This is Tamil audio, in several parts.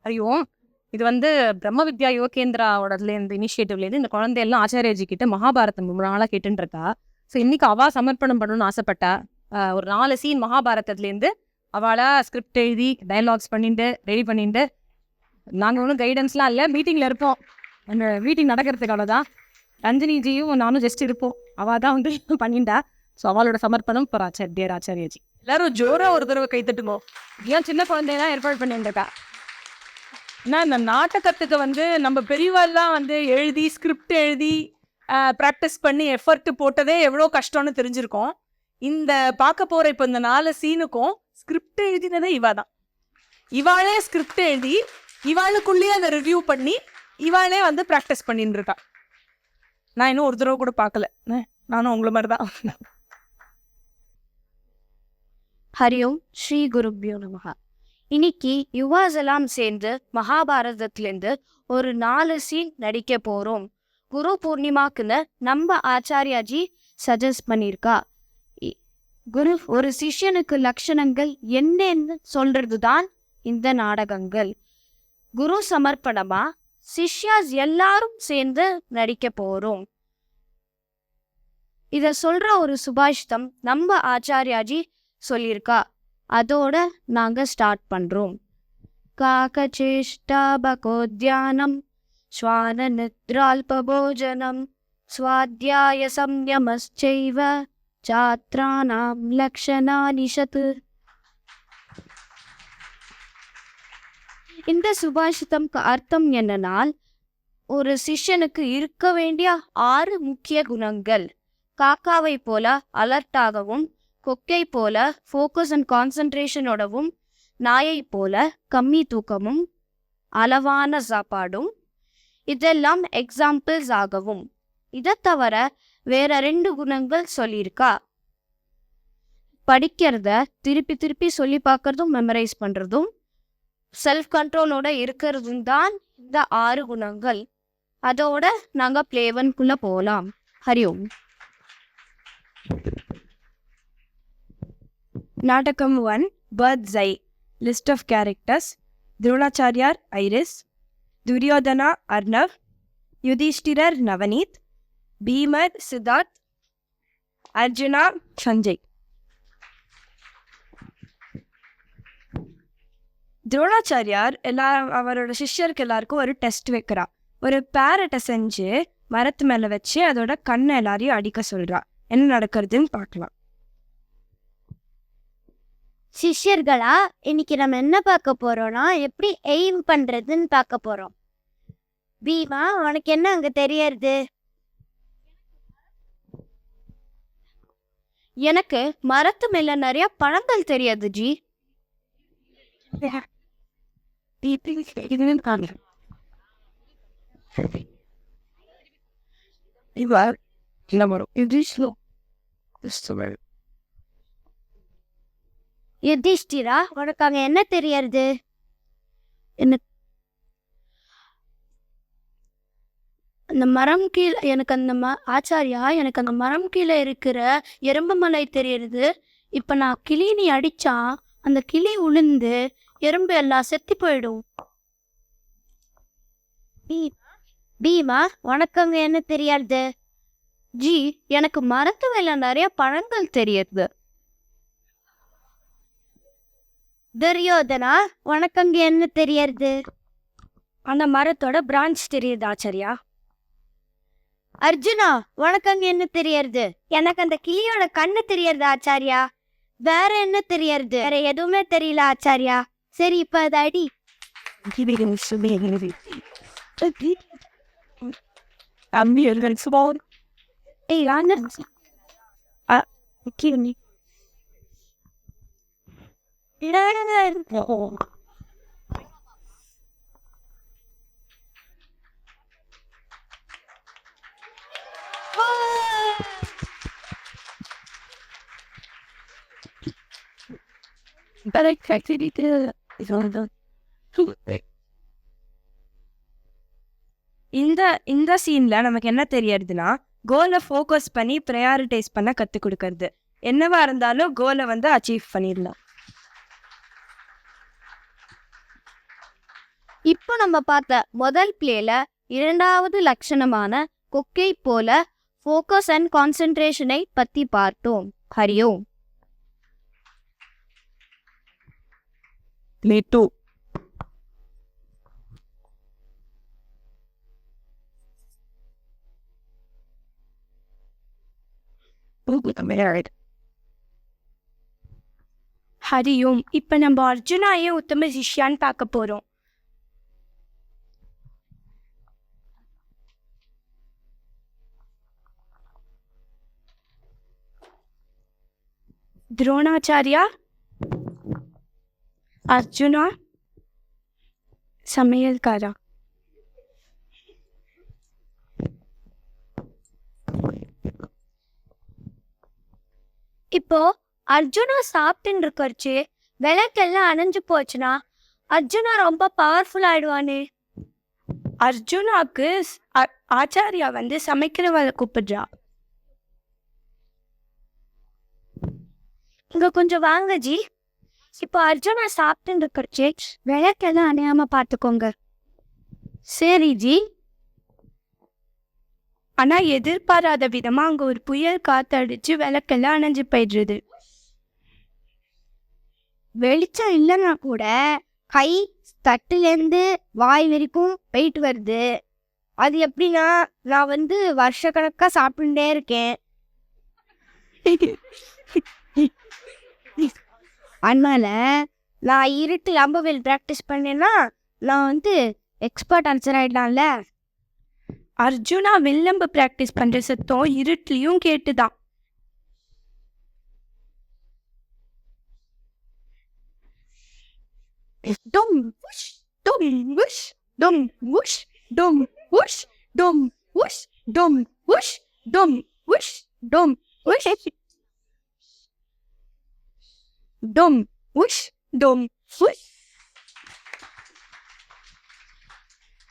அறிவோம். இது வந்து பிரம்ம வித்யா யுவகேந்திராவோடதுலேருந்து இனிஷியேட்டிவ்லேருந்து இந்த குழந்தையெல்லாம் ஆச்சாரியாஜி கிட்ட மகாபாரதம் ரொம்ப நாளாக கேட்டுன்னு இருக்கா. ஸோ இன்னைக்கு அவள் சமர்ப்பணம் பண்ணணும்னு ஆசைப்பட்டா. ஒரு 4 சீன் மகாபாரதத்துலேருந்து அவளா ஸ்கிரிப்ட் எழுதி டயலாக்ஸ் பண்ணிட்டு ரெடி பண்ணிட்டு, நாங்கள் ஒன்றும் கைடன்ஸ்லாம் இல்லை, மீட்டிங்கில் இருப்போம். அந்த மீட்டிங் நடக்கிறதுக்காக தான் ரஞ்சினிஜியும் நானும் ஜஸ்ட் இருப்போம். அவள் தான் வந்து பண்ணிண்டா. ஸோ அவளோட சமர்ப்பணம் ஃபார் ஆச்சாரியாஜி. எல்லாரும் ஜோரா ஒரு தடவை கைத்தட்டுமோ. ஏன் சின்ன குழந்தையெல்லாம் ஏற்பாடு பண்ணிட்டுருக்கா. ஏன்னா இந்த நாட்டகத்துக்கு வந்து நம்ம பெரியவாள்லாம் வந்து எழுதி ஸ்கிரிப்ட் எழுதி ப்ராக்டிஸ் பண்ணி எஃபர்ட் போட்டதே எவ்வளோ கஷ்டம்னு தெரிஞ்சிருக்கோம். இந்த பார்க்க போகிற இப்போ இந்த 4 சீனுக்கும் ஸ்கிரிப்ட் எழுதினதே இவா தான். இவாளே ஸ்கிரிப்ட் எழுதி இவாளுக்குள்ளேயே அதை ரிவ்யூ பண்ணி இவாளே வந்து ப்ராக்டிஸ் பண்ணிட்டு இருக்கா. நான் இன்னும் ஒரு தடவை கூட பார்க்கல. நானும் உங்களை மாதிரி தான். ஹரியோம் ஸ்ரீ குருப்யோ நமஹ. இன்னைக்கு யுவாஸ் எல்லாம் சேர்ந்து மகாபாரதத்திலேருந்து ஒரு 4 சீன் நடிக்க போகிறோம். குரு பூர்ணிமாக்குன்னு நம்ம ஆச்சாரியாஜி சஜஸ்ட் பண்ணியிருக்கா. குரு ஒரு சிஷ்யனுக்கு லட்சணங்கள் என்னன்னு சொல்றது தான் இந்த நாடகங்கள். குரு சமர்ப்பணமா சிஷ்யாஸ் எல்லாரும் சேர்ந்து நடிக்க போறோம். இத சொல்ற ஒரு சுபாஷிதம் நம்ம ஆச்சாரியாஜி சொல்லியிருக்கா. அதோட நாங்க ஸ்டார்ட் பண்றோம். காகச்சேஷ்டாபகோத்யானம் ஸ்வான நித்ரால்பபோஜனம் ஸ்வாத்யாய சம்யமஸ்சைவ சாத்ராணாம் லக்ஷணானிஷத். இந்த சுபாஷிதம்க்கு அர்த்தம் என்னன்னா, ஒரு சிஷ்யனுக்கு இருக்க வேண்டிய 6 முக்கிய குணங்கள். காக்காவை போல அலர்ட்டாகவும், கொக்கை போல ஃபோக்கஸ் அண்ட் கான்சன்ட்ரேஷனோடவும், நாயை போல கம்மி தூக்கமும் அளவான சாப்பாடும், இதெல்லாம் எக்ஸாம்பிள்ஸ் ஆகவும். இதை தவிர வேற 2 குணங்கள் சொல்லியிருக்கா. படிக்கிறத திருப்பி திருப்பி சொல்லி பார்க்கறதும் மெமரைஸ் பண்றதும் செல்ஃப் கண்ட்ரோலோட இருக்கிறதும் தான் இந்த 6 குணங்கள். அதோட நாங்க பிளேவன்குள்ள போலாம். ஹரியோம். நாடகம் 1 Bird's Eye. List of characters: Dronacharya Iris, Duryodhana Arnav, Yudhishthira Navaneet, Bhimar Siddharth, Arjuna Sanjay. Dronacharya அவரோட சிஷ்யருக்கு எல்லாருக்கும் ஒரு டெஸ்ட் வைக்கிறா. ஒரு பேரட்டை செஞ்சு மரத்து மேலே வச்சு அதோட கண்ணை எல்லாரையும் அடிக்க சொல்றா. என்ன நடக்கிறதுன்னு பார்க்கலாம். சிஷ்யர்களா, இன்னைக்கு நம்ம என்ன பார்க்க போறோம்னா, எப்படி எய்ம் பண்றதுன்னு பார்க்க போறோம். பீமா, உனக்கு என்ன அங்க தெரியறது? எனக்கு மரத்து மேல நிறைய பழங்கள் தெரியாது ஜி. யுதிஷ்டிரா, உனக்கு அங்க என்ன தெரியறது? அந்த மரம் கீழே எனக்கு ஆச்சாரியா, எனக்கு அந்த மரம் கீழே இருக்கிற எறும்பு மலை தெரியறது. இப்ப நான் கிளினி அடிச்சா அந்த கிளி உளுந்து எறும்பு எல்லாம் செத்து போயிடும். பீமா, உனக்கு அங்க என்ன தெரியாது? ஜி, எனக்கு மரத்து மேல நிறைய பழங்கள் தெரியுது. துரியோதனா, உனக்கு அங்க என்ன தெரியறது? அந்த மரத்தோட பிரான்ச் தெரியுது ஆச்சாரியா. அர்ஜுனா, உனக்கு அங்க என்ன தெரியறது? எனக்கு அந்த கிளியோட கண்ணு தெரியறது ஆச்சாரியா. வேற என்ன தெரியறது? வேற எதுவுமே தெரியல ஆச்சாரியா. சரி, இப்ப அது அடி. இந்த சீன்ல நமக்கு என்ன தெரியறதுன்னா, கோலை ஃபோக்கஸ் பண்ணி ப்ரையாரிட்டைஸ் பண்ண கற்றுக் கொடுக்கறது. என்னவா இருந்தாலும் கோலை வந்து அச்சீவ் பண்ணிடலாம். இப்போ நம்ம பார்த்த முதல் பிளேல இரண்டாவது லட்சணமான கொக்கை போல ஃபோக்கஸ் அண்ட் கான்சென்ட்ரேஷனை பத்தி பார்த்தோம். ஹரியோம். Play 2. Married. ஹரியும். இப்ப நம்ம அர்ஜுனா ஏன் உத்தம சிஷ்யான்னு பார்க்க போறோம். துரோணாச்சாரியா, அர்ஜுனா, சமையல்காரா. இப்போ அர்ஜுனா சாப்பிட்டுன்னு இருக்கச்சு விளக்கெல்லாம் அணைஞ்சு போச்சுன்னா அர்ஜுனா ரொம்ப பவர்ஃபுல் ஆயிடுவானே. அர்ஜுனாக்கு ஆச்சாரியா வந்து சமைக்கிறவளை கூப்பிடுறா. இங்க கொஞ்சம் வாங்க ஜி. இப்போ அர்ஜுனா சாப்பிட்டுன்னு இருக்கச்சு விளக்கெல்லாம் அணையாம பார்த்துக்கோங்க. சரி ஜி. ஆனா எதிர்பாராத விதமா அங்க ஒரு புயல் காத்தடிச்சு விளக்கெல்லாம் அணைஞ்சு போயிடுறது. வெளிச்சம் இல்லைன்னா கூட கை தட்டுலேருந்து வாய் வரைக்கும் போயிட்டு வருது. அது எப்படின்னா நான் வந்து வருஷக்கணக்காக சாப்பிட்டுட்டே இருக்கேன். அதனால நான் இருட்டு அம்பவேல் ப்ராக்டிஸ் பண்ணேன்னா நான் வந்து எக்ஸ்பர்ட் ஆன்சர் ஆயிடலாம்ல. அர்ஜுனா வில்லம்பு பிராக்டிஸ் பண்ற சத்தம் இருட்லயும் கேட்டுதான். Dum whoosh, dum whoosh, dum whoosh, dum whoosh, dum whoosh, dum whoosh, dum whoosh, dum whoosh, dum whoosh, dum whoosh.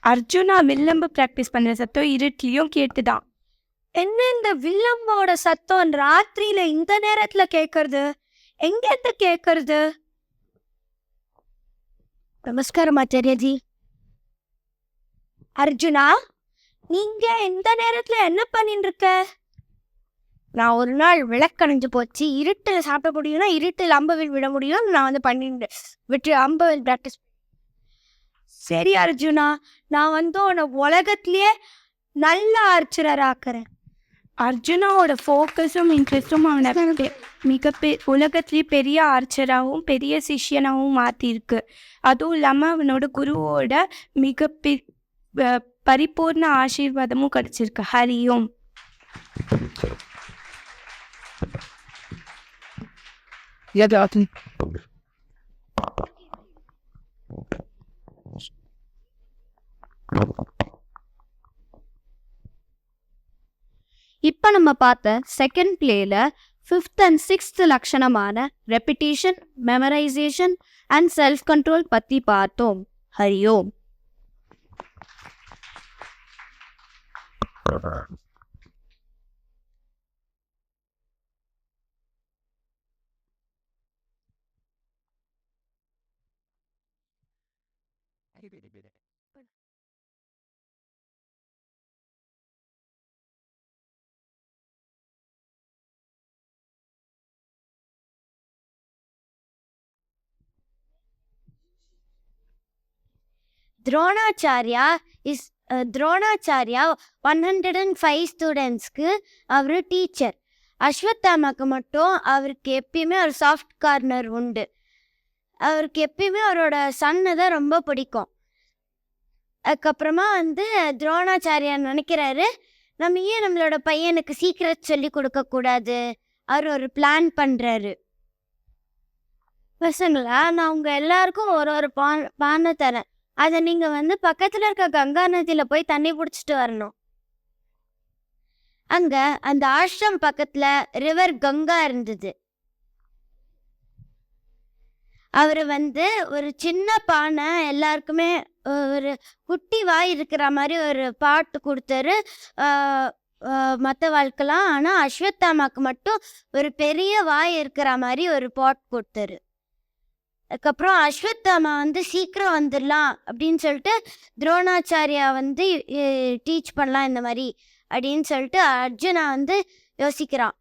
Arjuna வில்லம்பு பிராக்டிஸ் பண்ற சத்தம் இருட்லயும் கேட்டுதான். என்ன இந்த வில்லம்போட சத்தம் ராத்திரியில இந்த நேரத்துல கேட்கறது? எங்க இருந்து கேட்கறது? நமஸ்காரம் ஆச்சாரியாஜி. அர்ஜுனா, நீங்க இந்த நேரத்துல என்ன பண்ணிட்டு இருக்க? நான் ஒரு நாள் விளக்கணைஞ்சு போச்சு, இருட்டில் சாப்பிட முடியும்னா இருட்டில் அம்பவில் விட முடியும், நான் வந்து பண்ணிட்டு விட்டு அம்பவில் ப்ராக்டிஸ். சரி அர்ஜுனா, நான் வந்து உன்னை உலகத்திலேயே நல்ல ஆர்ச்சரர் ஆக்குறேன். அர்ஜுனாவோட ஃபோக்கஸும் இன்ட்ரெஸ்டும் அவனை உலகத்திலேயே பெரிய ஆர்ச்சராகவும் பெரிய சிஷ்யனாகவும் மாற்றிருக்கு. அதுவும் இல்லாமல் அவனோட குருவோட பரிபூர்ண ஆசீர்வாதமும் கிடைச்சிருக்கு. ஹரியோம். இப்போ நம்ம பார்த்த செகண்ட் பிளேல 5th and 6th லட்சணமான repetition, memorization and self control பற்றி பார்த்தோம். ஹரியோம். துரோணாச்சாரியா 105 ஸ்டூடெண்ட்ஸ்க்கு அவர் டீச்சர். அஸ்வத்தாமாக்கு மட்டும் அவருக்கு எப்பயுமே ஒரு சாஃப்ட் கார்னர் உண்டு. அவருக்கு எப்பயுமே அவரோட சன்னு தான் ரொம்ப பிடிக்கும். அதுக்கப்புறமா வந்து துரோணாச்சாரியா நினைக்கிறாரு, நம்ம ஏன் நம்மளோட பையனுக்கு சீக்கிரம் சொல்லி கொடுக்கக்கூடாது. அவர் ஒரு பிளான் பண்ணுறாரு. பசங்களா, நான் உங்கள் எல்லாருக்கும் ஒரு பானை தரேன். அதை நீங்கள் வந்து பக்கத்தில் இருக்க கங்கா நதியில் போய் தண்ணி பிடிச்சிட்டு வரணும். அங்கே அந்த ஆஷ்ரம் பக்கத்தில் ரிவர் கங்கா இருந்தது. அவர் வந்து ஒரு சின்ன பானை எல்லாருக்குமே ஒரு குட்டி வாய் இருக்கிற மாதிரி ஒரு பாட்டு கொடுத்தாரு மற்ற வாழ்க்கலாம். ஆனால் அஸ்வத்தாமாக்கு மட்டும் ஒரு பெரிய வாய் இருக்கிற மாதிரி ஒரு பாட் கொடுத்தாரு. அதுக்கப்புறம் அஸ்வத்தாமா வந்து சீக்கிரம் வந்துடலாம் அப்படின்னு சொல்லிட்டு துரோணாச்சாரியா வந்து டீச் பண்ணலாம் இந்த மாதிரி அப்படின்னு சொல்லிட்டு அர்ஜுனா வந்து யோசிக்கிறான்.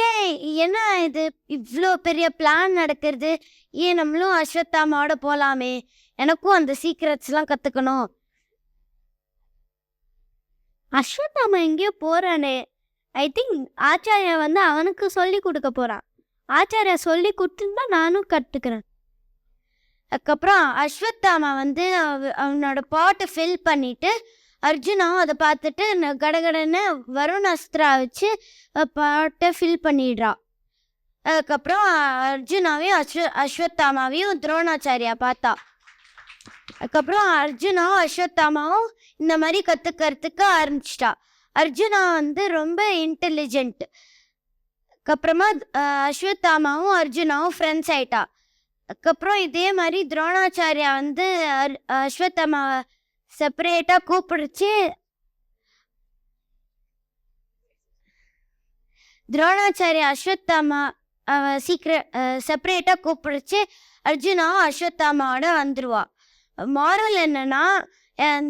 ஏன் என்ன இது இவ்வளோ பெரிய பிளான் நடக்கிறது, ஏன் நம்மளும் அஸ்வத்தாமாவோட போகலாமே, எனக்கும் அந்த சீக்ரெட்ஸ்லாம் கற்றுக்கணும். அஸ்வத்தாமா எங்கேயோ போகிறானே, ஐ திங்க் ஆச்சாரியா வந்து அவனுக்கு சொல்லி கொடுக்க போகிறான். ஆச்சாரியா சொல்லி கொடுத்துருந்தா நானும் கற்றுக்கிறேன். அதுக்கப்புறம் அஸ்வத்தாமா வந்து அவனோட பாட்டை ஃபில் பண்ணிட்டு அர்ஜுனாவும் அதை பார்த்துட்டு கடகடன்னு வருண் அஸ்திரா வச்சு பாட்டை ஃபில் பண்ணிடுறான். அதுக்கப்புறம் அர்ஜுனாவையும் அஸ்வத்தாமாவையும் துரோணாச்சாரியா பார்த்தா. அதுக்கப்புறம் அர்ஜுனாவும் அஸ்வத்தாமாவும் இந்த மாதிரி கற்றுக்கிறதுக்கு ஆரம்பிச்சிட்டா. அர்ஜுனா வந்து ரொம்ப இன்டெலிஜென்ட். அதுக்கப்புறமா அஸ்வத்தாமாவும் அர்ஜுனாவும் ஃப்ரெண்ட்ஸ் ஆயிட்டா. அதுக்கப்புறம் இதே மாதிரி துரோணாச்சாரியா வந்து அஸ்வத்தாமாவை செப்பரேட்டாக கூப்பிடுச்சு. துரோணாச்சாரியா அஸ்வத்தாமா செப்பரேட்டாக கூப்பிடுச்சு. அர்ஜுனாவும் அஸ்வத்தாமாவோட வந்துடுவா. மாரல் என்னன்னா,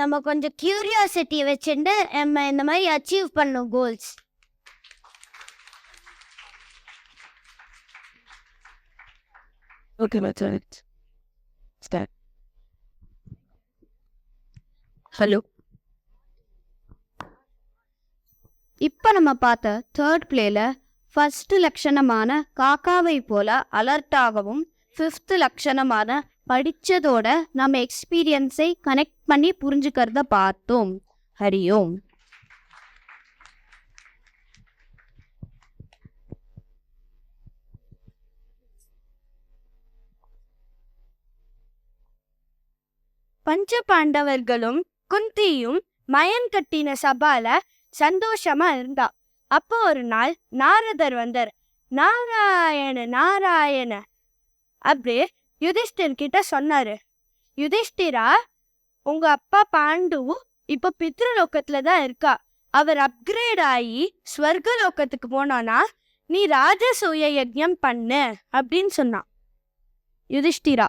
நம்ம கொஞ்சம் கியூரியாசிட்டியை வச்சுட்டு நம்ம இந்த மாதிரி அச்சீவ் பண்ணணும் கோல்ஸ். Okay start. ஹலோ. இப்போ நம்ம பார்த்த தேர்ட் பிளேல ஃபர்ஸ்ட் லட்சணமான காக்காவை போல அலர்ட்டாகவும், ஃபிஃப்த் லட்சணமான படித்ததோட நம்ம எக்ஸ்பீரியன்ஸை கனெக்ட் பண்ணி புரிஞ்சுக்கிறத பார்த்தோம். ஹரியோம். பஞ்ச பாண்டவர்களும் குந்தியும் மயன் கட்டின சபால சந்தோஷமா இருந்தா. அப்போ ஒரு நாள் நாரதர் வந்தார். நாராயண நாராயண அப்படி யுதிஷ்டிர் கிட்ட சொன்னாரு. யுதிஷ்டிரா, உங்க அப்பா பாண்டு இப்போ பித்ருலோகத்துல தான் இருக்கா. அவர் அப்கிரேட் ஆகி ஸ்வர்கலோகத்துக்கு போனானா நீ ராஜசூய யஜ்ஞம் பண்ணு அப்படின்னு சொன்னான் யுதிஷ்டிரா.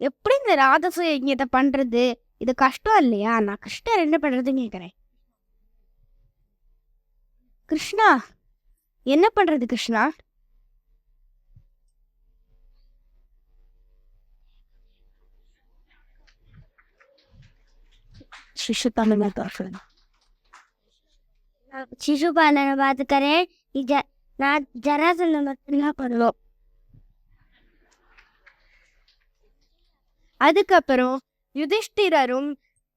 எப்படி இந்த ராஜசூய யஜ்ஞத்தை பண்றது? இது கஷ்டம் இல்லையா? நான் கஷ்டம் என்ன பண்றதுன்னு கேக்குறேன். கிருஷ்ணா, என்ன பண்றது கிருஷ்ணா? சிசுபாலனை பார்த்துக்கிறேன். நான் ஜராசந்தனை மட்டும்தான் பண்ணுவோம். அதுக்கப்புறம் யுதிஷ்டிரரும்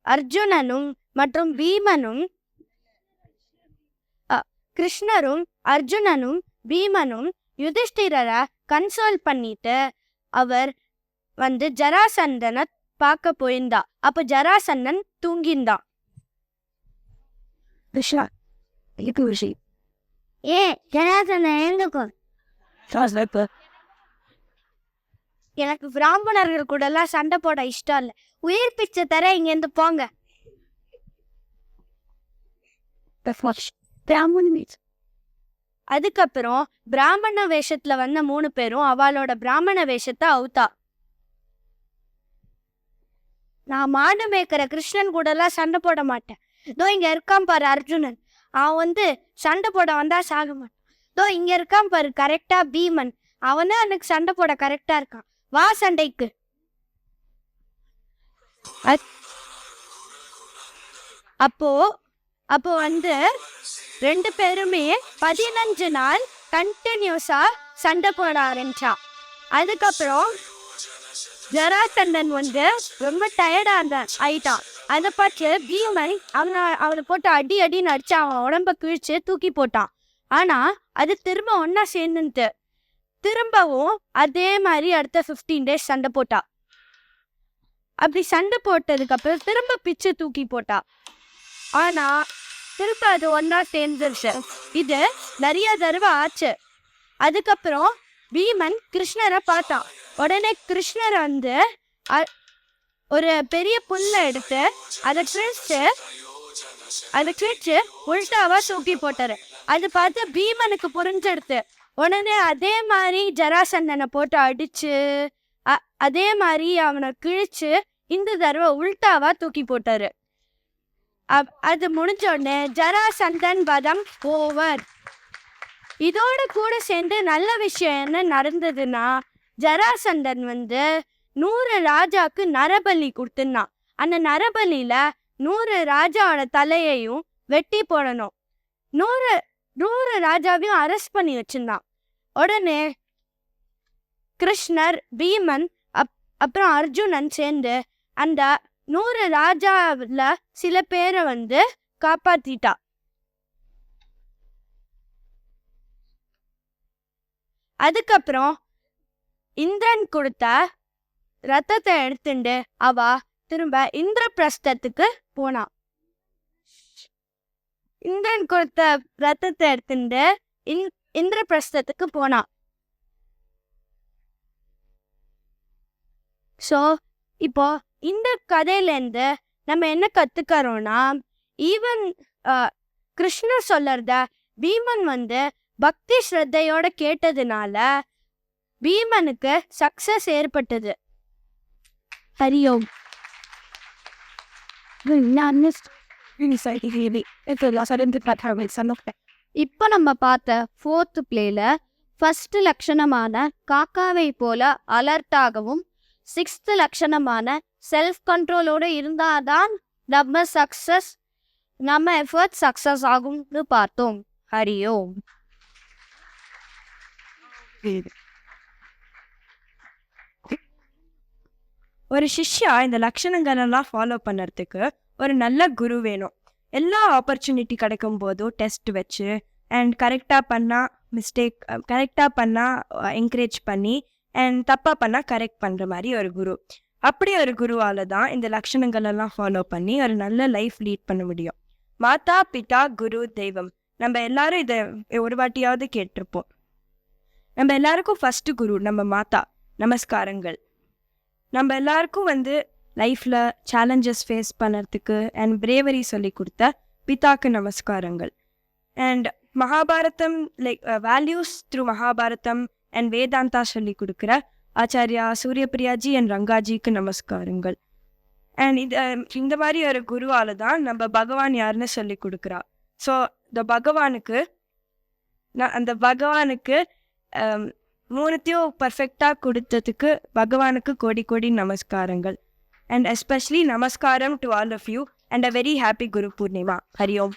அர்ஜுனனும் மற்றும் பீமனும் கிருஷ்ணரும் அர்ஜுனனும் பீமனும் யுதிஷ்டிரரை கன்சோல் பண்ணிட்டு அவர் வந்து ஜராசந்தனை பார்க்க போயிருந்தா. அப்ப ஜராசந்தன் தூங்கிந்தான். ஜராசந்தன் எழுந்துக்கும். எனக்கு பிராமணர்கள் கூட எல்லாம் சண்டை போட இஷ்டம் இல்லை. உயிர் பிச்சை தர இங்கேருந்து போங்க. அதுக்கப்புறம் பிராமண வேஷத்துல வந்த 3 பேரும் அவளோட பிராமண வேஷத்தை அவுத்தா. நான் மாடு மேய்க்கிற கிருஷ்ணன் கூட எல்லாம் சண்டை போட மாட்டேன். இதோ இங்க இருக்கான் பாரு அர்ஜுனன், அவன் வந்து சண்டை போட வந்தா சாக மாட்டான். இதோ இங்க இருக்கான் பாரு கரெக்டா பீமன், அவனும் எனக்கு சண்டை போட கரெக்டா இருக்கான். வா சண்டைக்கு. அப்போ வந்து 2 பேருமே 15 நாள் கண்டினியூஸா சண்டை போட ஆரம்பிச்சான். அதுக்கப்புறம் ஜராசந்தன் வந்து ரொம்ப டயர்டா ஆயிட்டான். அதை பார்த்து பீமன் அவனை போட்டு அடி அடின்னு அடிச்சு அவன் உடம்ப கிழிச்சு தூக்கி போட்டான். ஆனா அது திரும்ப ஒன்னா சேர்ந்துட்டு திரும்பவும் அதே மாதிரி அடுத்த 15 days சண்டை போட்டா. அப்படி சண்டை போட்டதுக்கு அப்புறம் திரும்ப பிச்சு தூக்கி போட்டா. ஆனா திரும்ப அது ஒன்னா சேர்ந்துருச்சு. இது நிறைய தடவை ஆச்சு. அதுக்கப்புறம் பீமன் கிருஷ்ணரை பார்த்தான். உடனே கிருஷ்ணர் வந்து ஒரு பெரிய புல்லை எடுத்து அதை கிழிச்சு உள்டாவா தூக்கி போட்டாரு. அது பார்த்து பீமனுக்கு புரிஞ்செடுத்து உடனே அதே மாதிரி ஜராசந்தனை போட்டு அடிச்சு அதே மாதிரி அவனை கிழிச்சு இந்த தடவை உல்டாவா தூக்கி போட்டாரு. அது முடிஞ்ச உடனே ஜராசந்தன் வதம் ஓவர். இதோட கூட சேர்ந்து நல்ல விஷயம் என்ன நடந்ததுன்னா, ஜராசந்தன் 100 ராஜாக்கு நரபலி கொடுத்துனான். அந்த நரபலியில 100 ராஜாவோட தலையையும் வெட்டி போடணும். 100 ராஜாவையும் அரெஸ்ட் பண்ணி வச்சிருந்தான். உடனே கிருஷ்ணர், பீமன், அப்புறம் அர்ஜுனன் சேர்ந்து அந்த 100 ராஜாவில் சில பேரை காப்பாத்திட்டா. அதுக்கப்புறம் இந்திரன் கொடுத்த ரத்தத்தை எடுத்துட்டு அவ திரும்ப இந்திரபிரஸ்தத்துக்கு போனான். இந்திரன் கொடுத்த ரத்தத்தை எடுத்துட்டு இந்திரபிரஸ்தத்துக்கு போனான். ஸோ இப்போ இந்த கதையிலேருந்து நம்ம என்ன கத்துக்கிறோம்னா, ஈவன் கிருஷ்ணர் சொல்லறத பீமன் பக்தி ஸ்ரத்தையோட கேட்டதுனால பீமனுக்கு சக்சஸ் ஏற்பட்டது. ஹரியோம். இப்போ நம்ம பார்த்த 4th பிளேல ஃபர்ஸ்ட் லட்சணமான காக்காவை போல அலர்ட்டாகவும் 6th லட்சணமான செல்ஃப் கண்ட்ரோலோட இருந்தாதான் நம்ம எஃபர்ட் சக்சஸ் ஆகும்னு பார்த்தோம். ஹரியோம். ஒரு சிஷ்யா இந்த லட்சணங்களெல்லாம் ஃபாலோ பண்ணுறதுக்கு ஒரு நல்ல குரு வேணும். எல்லா ஆப்பர்ச்சுனிட்டி கிடைக்கும் போதும் டெஸ்ட் வச்சு அண்ட் கரெக்டாக பண்ணால் என்கரேஜ் பண்ணி அண்ட் தப்பாக பண்ணால் கரெக்ட் பண்ணுற மாதிரி ஒரு குரு. அப்படி ஒரு குருவால் தான் இந்த லட்சணங்களெல்லாம் ஃபாலோ பண்ணி ஒரு நல்ல லைஃப் லீட் பண்ண முடியும். மாதா, பிதா, குரு, தெய்வம். நம்ம எல்லாரும் இதை ஒரு வாட்டியாவது கேட்டிருப்போம். நம்ம எல்லாருக்கும் ஃபஸ்ட்டு குரு நம்ம மாதா. நமஸ்காரங்கள். நம்ம எல்லாருக்கும் லைஃப்பில் சேலஞ்சஸ் ஃபேஸ் பண்ணுறதுக்கு அண்ட் பிரேவரி சொல்லி கொடுத்த பிதாக்கு நமஸ்காரங்கள். And Mahabharatam values through Mahabharatam and Vedanta சொல்லி கொடுக்குற ஆச்சாரியா சூரியபிரியாஜி அண்ட் ரங்காஜிக்கு நமஸ்காரங்கள். அண்ட் இந்த மாதிரி ஒரு குருவால் தான் நம்ம பகவான் யாருன்னு சொல்லி கொடுக்குறா. ஸோ அந்த பகவானுக்கு மூணுத்தையும் பர்ஃபெக்டாக கொடுத்ததுக்கு பகவானுக்கு கோடி கோடி நமஸ்காரங்கள். And especially namaskaram to all of you and a very happy Guru Purnima. Hari Om.